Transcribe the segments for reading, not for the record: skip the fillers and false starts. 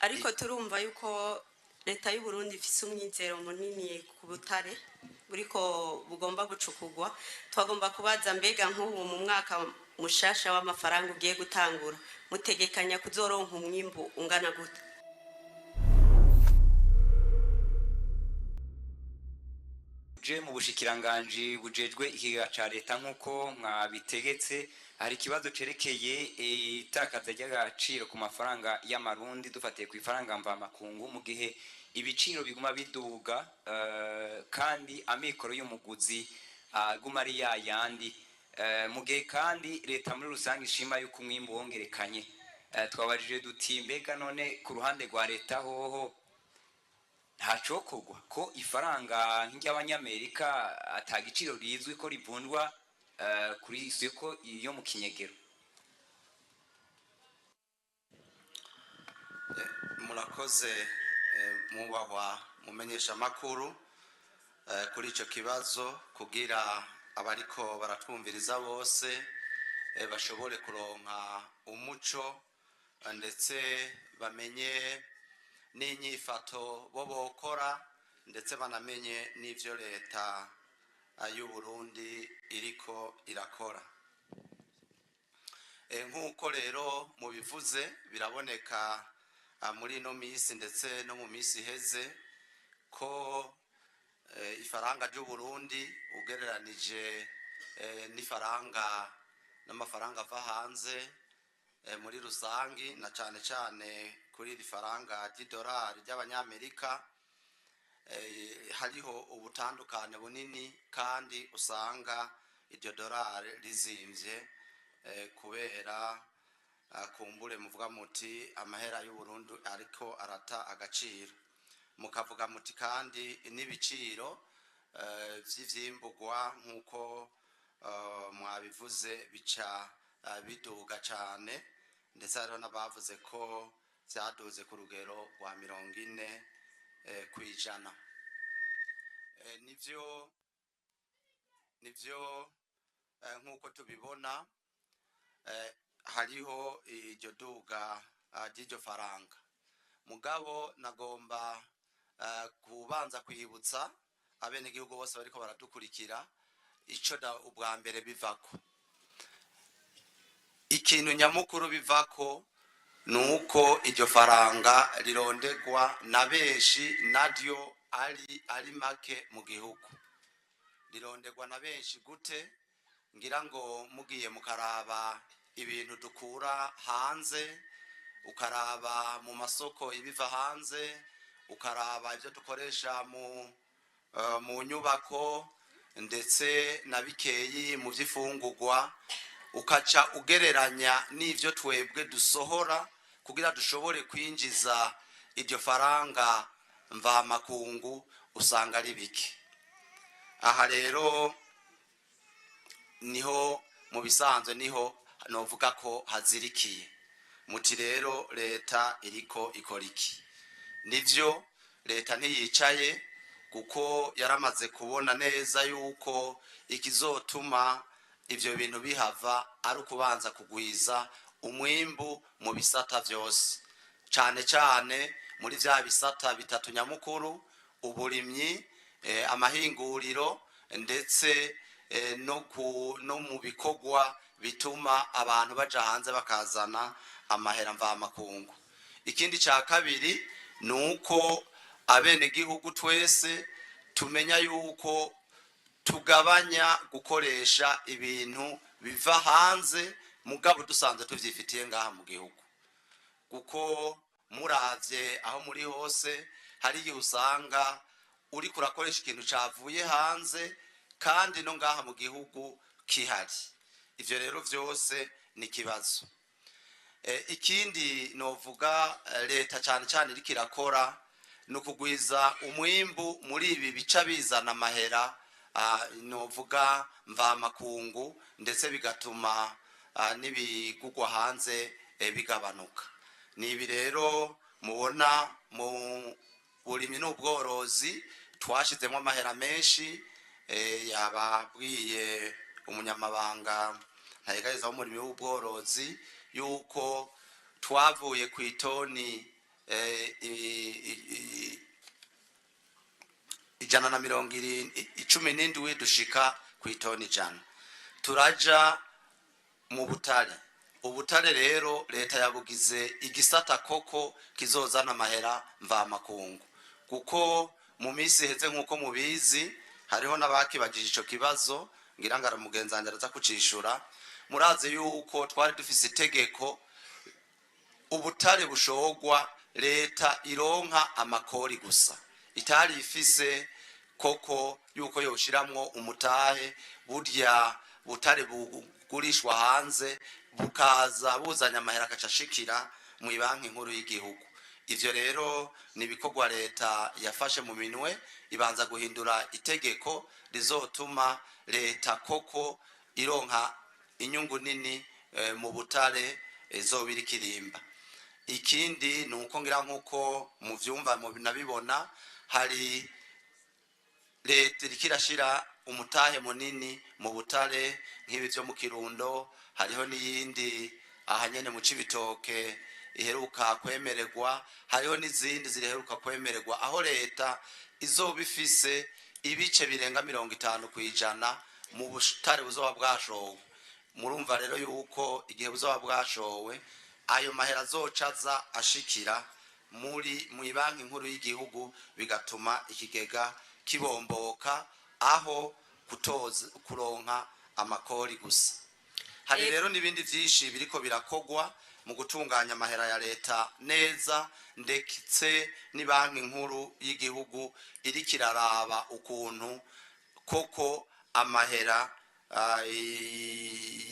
ariko turumva yuko leta y'u Burundi ifise umwizero munini ku butare buriko bugomba gucukugwa. Twagomba kubaza mbega nk'ubu mu mwaka mushasha w'amafaranga ugiye gutangura mutegekanya kuzoronka umwimbu ungana gute? Je mu bushikiranganji bujejwe ikiga ca leta nk'uko mwabitegetse hari ikibazo cerekeye itakaza ry'agaciro ku mafaranga y'amarundi dufatiye ku ifaranga mvamakungu mu gihe ibiciro biguma biduga kandi amikoro y'umuguzi aguma ari yayandi mu gihe kandi leta muri rusange ishima yuko umwimbu wongerekanye. Twabajije duti mbega none ku ruhande rwa leta hoho ntacokogwa ko ifaranga nk'Abanyamerika atagiciro rizwi ko rivundwa kuri isoko iyo mu kinyegero? Murakoze mubahwa mumenyesha makuru kuri ico kibazo kugira abariko baratwumviriza bose bashobore kuronka umuco ndetse bamenye n'inyifato bo bokora ndetse banamenye n'ivyo leta y'u Burundi iriko irakora. Nk'uko rero mubivuze biraboneka muri no misi ndetse no mu misi heze ko ifaranga ry'u Burundi ugereranije n'ifaranga n'amafaranga ava hanze muri rusangi na cane cane kuri ifaranga ry'idolari ry'Abanyamerika hariho ubutandukane bunini kandi usanga iryo dolari rizimvye kubera kumbure muvuga muti amahera y'u Burundi ariko arata agaciro, mukavuga muti kandi n'ibiciro vy'ivyimbugwa nk'uko mwabivuze bica biduga cane ndetse hariho n'abavuze ko vyaduze ku rugero rwa 40%. Nivyo nk'uko tubibona hariho iryo duga ry'iryo faranga. Mugabo nagomba kubanza kwibutsa abenegihugu bose bariko baradukurikira ico ubwa mbere bivako. Ikintu nyamukuru bivako nuko iryo faranga rirondegwa na benshi naryo ari make mu gihugu. Rirondegwa na benshi gute? Ngira ngo mugiye mukaraba ibintu dukura hanze, ukaraba mu masoko ibiva hanze, ukaraba ivyo dukoresha mu nyubako ndetse na bikeyi mu vy'ifungurwa, ukaca ugereranya n'ivyo twebwe dusohora kugira dushobore kwinjiza iryo faranga mvamakungu usanga ari bike. Aha rero niho mu bisanzwe niho novuga ko hazirikiye. Muti rero leta iriko ikora iki? Nivyo leta ntiyicaye kuko yaramaze kubona neza yuko ikizotuma ivyo bintu bihava ari ukubanza kugwiza umwimbu mu bisata vyose, cane cane muri vya bisata bitatu nyamukuru: uburimyi, amahinguriro ndetse no mu bikogwa bituma abantu baja hanze bakazana amahera mvamakungu. Ikindi ca kabiri nuko abenegihugu twese tumenya yuko tugabanya gukoresha ibintu biva hanze mugabo dusanzwe tuvyifitiye ngaha mu gihugu, kuko muravye aho muri hose hari igihe usanga uri kurakoresha ikintu cavuye hanze kandi no ngaha mu gihugu kihari. Ivyo rero vyose ni kibazo. Ikindi novuga leta cane cane iriko irakora no kugwiza umwimbu muri ibi bica bizana amahera novuga mvamakungu ndetse bigatuma n'ibigugwa hanze bigabanuka. Nibi rero mubona mu burimyi n'ubworozi twashizemo amahera menshi, yababwiye umunyamabanga ntayegayeza w'umurimo w'ubworozi yuko twavuye ku itoni 117 dushika ku itoni 100. Turaja mu butare. Ubutare rero leta yabugize igisata koko kizozana amahera mvamakungu, kuko mu minsi heze nk'uko mubizi hariho n'abakibagije ico kibazo, ngira ngo aramugenzanira aza kucishura. Murazi yuko twari dufise itegeko ubutare bushogwa leta ironka amakori gusa, itari ifise koko yuko yoshiramwo umutahe burya butare bugurishwa hanze bukaza buzanya amahera akacashikira mu banki nkuru y'igihugu. Ivyo rero ni ibikorwa leta yafashe mu minwe, ibanza guhindura itegeko rizotuma leta koko ironka inyungu nini mu butare zobiri kirimba. Ikindi nuko ngira nkuko mu vyumva mu binabibona, hari leta irikirashira umutahe munini mu butare nk'ibi vyo mu Kirundo, hariho n'iyindi ahanyene mu Cibitoke iheruka kwemererwa, hariho n'izindi zireheruka kwemererwa, aho leta izobifise ibice birenga 50% mu butare buzoba bwashowe. Murumva rero yuko igihe buzoba bwashowe ayo mahera azocaza ashikira mu banki nkuru y'igihugu, bigatuma ikigega kibomboka aho kuronka amakori gusa. Hari rero n'ibindi vyinshi biriko birakogwa mu gutunganya amahera ya leta neza, ndetse ni banki nkuru y'igihugu irikiraraba ukuntu koko amahera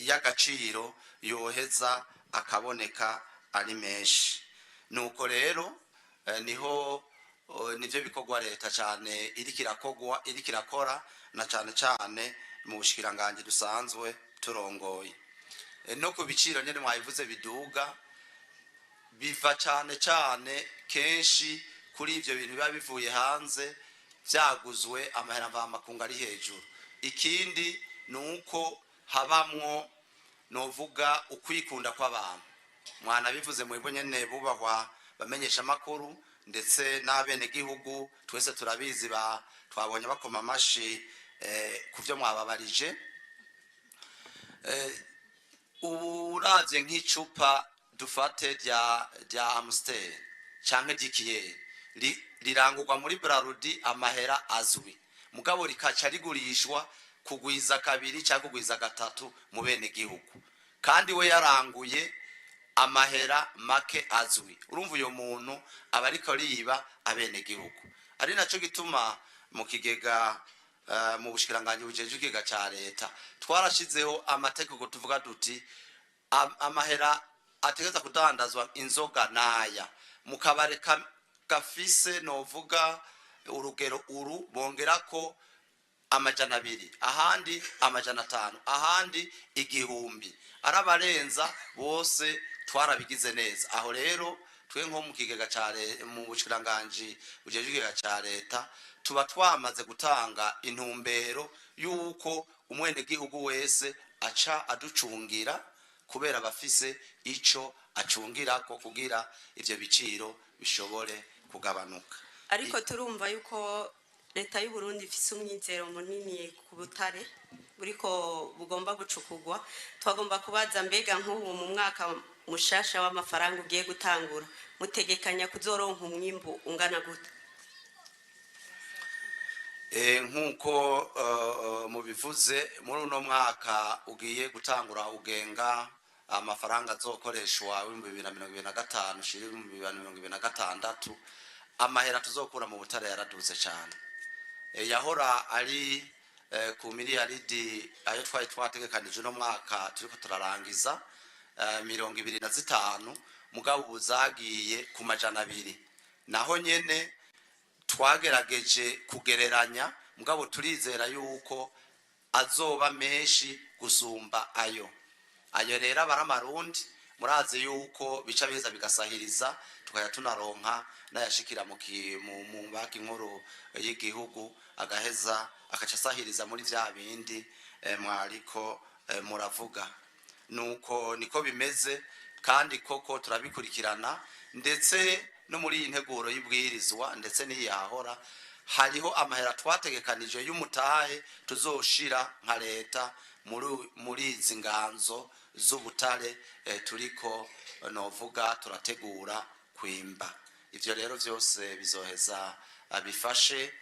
y'agaciro yoheza akaboneka ari menshi. Nuko rero niho nivyo bikorwa leta cyane irikirakora na cyane mu bushikiranganje dusanzwe turongoye. No ku biciro nyene mwabivuze biduga, biva cyane kenshi kuri ivyo bintu biba bivuye hanze vyaguzwe amahera mvamakungu ari hejuru. Ikindi nuko habamwo novuga ukwikunda kw'abantu. Mwana bivuze mwebwe nyene bubahwa bamenyesha makuru ndetse n'abene gihugu, twese turabizi twabonye bakoma amashi kuvyo mwababarije. Uravye nk'icupa dufate rya Amstel canke ry'ikiye rirangurwa muri Brarudi amahera azwi, mugabo rikaca rigurishwa kugwiza kabiri cyangwa kugwiza gatatu mu bene gihugu, kandi we yaranguye amahera make azwi. Urumva uyo muntu aba ariko riba abene gihugu. Ari naco gituma mu kigega mu bushikiranganje bujeje ikigega ca leta twarashizeho amategeko tuvuga duti amahera ategeza kudandazwa inzoga naya mu kabare gafise novuga urugero bongerako 200, ahandi 500, ahandi 1000, arabarenza bose twarabigize neza. Aho rero twe nko mu kigega mu bushikiranganje bujeje ikigega ca leta tuba twamaze gutanga intumbero yuko umwene gihugu wese aca aducungira, kubera bafise ico acungira ko kugira ivyo biciro bishobore kugabanuka. Ariko turumva yuko leta y'u Burundi ifise umwizero munini ku butare buriko bugomba gucukugwa. Twagomba kubaza mbega nk'ubu mu mwaka mushasha w'amafaranga ugiye gutangura mutegekanya kuzoronka umwimbu ungana gute? Nkuko mubivuze muri uno mwaka ugiye gutangura ugenga amafaranga azokoreshwa 2025 shiri 2026, amahera tuzokura mu butare yaraduze cyane. Yahora ari ku miliyaridi ayo twari twategekanije no mwaka turiko turarangiza 25, mugabo buzagiye ku 200. Naho nyene twagerageje kugereranya, mugabo turizera yuko azoba menshi gusumba ayo rero abaramarundi muraze yuko bica beza bigasahiriza, tukaya tunaronka nayashikira mu banki nkuru y'igihugu agaheza akaca sahiriza muri vya bindi mwariko muravuga. Nuko niko bimeze, kandi koko turabikurikirana, ndetse no muri integuro y'ibwirizwa ndetse n'iyahora hariho amahera twategekanije y'umutahe tuzoshira nka leta muri izi nganzo z'ubutare turiko novuga turategura kwimba. Ivyo rero vyose bizoheza bifashe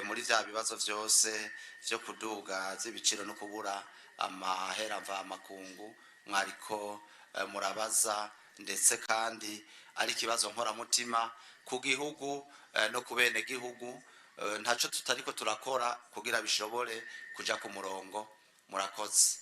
muri vya bibazo vyose vyo kuduga z'ibiciro no kubura amahera mva makungu mwariko murabaza, ndetse kandi ari kibazo nkoramutima ku gihugu no ku bene gihugu. Ntaco tutariko turakora kugira bishobore kuja ku murongo. Murakoze.